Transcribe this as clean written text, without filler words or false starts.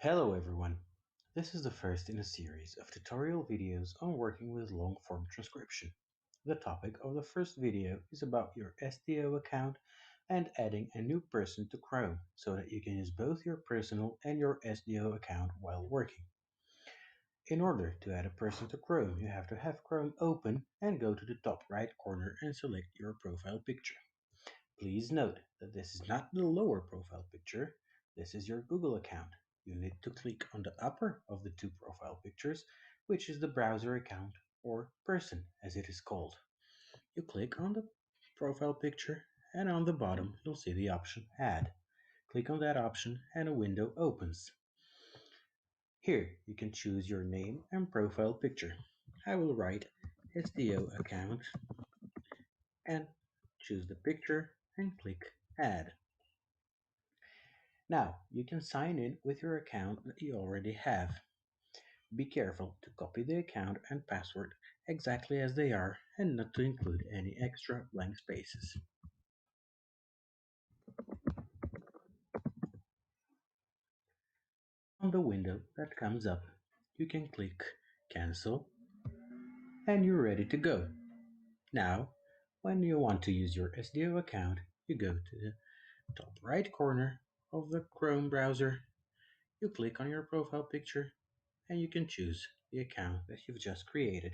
Hello everyone! This is the first in a series of tutorial videos on working with long-form transcription. The topic of the first video is about your SDO account and adding a new person to Chrome so that you can use both your personal and your SDO account while working. In order to add a person to Chrome, you have to have Chrome open and go to the top right corner and select your profile picture. Please note that this is not the lower profile picture, this is your Google account. You need to click on the upper of the two profile pictures, which is the browser account or person as it is called. You click on the profile picture and on the bottom you'll see the option Add. Click on that option and a window opens. Here you can choose your name and profile picture. I will write SDO account and choose the picture and click Add. Now, you can sign in with your account that you already have. Be careful to copy the account and password exactly as they are and not to include any extra blank spaces. On the window that comes up, you can click Cancel and you're ready to go. Now, when you want to use your SDO account, you go to the top right corner of the Chrome browser, you click on your profile picture, and you can choose the account that you've just created.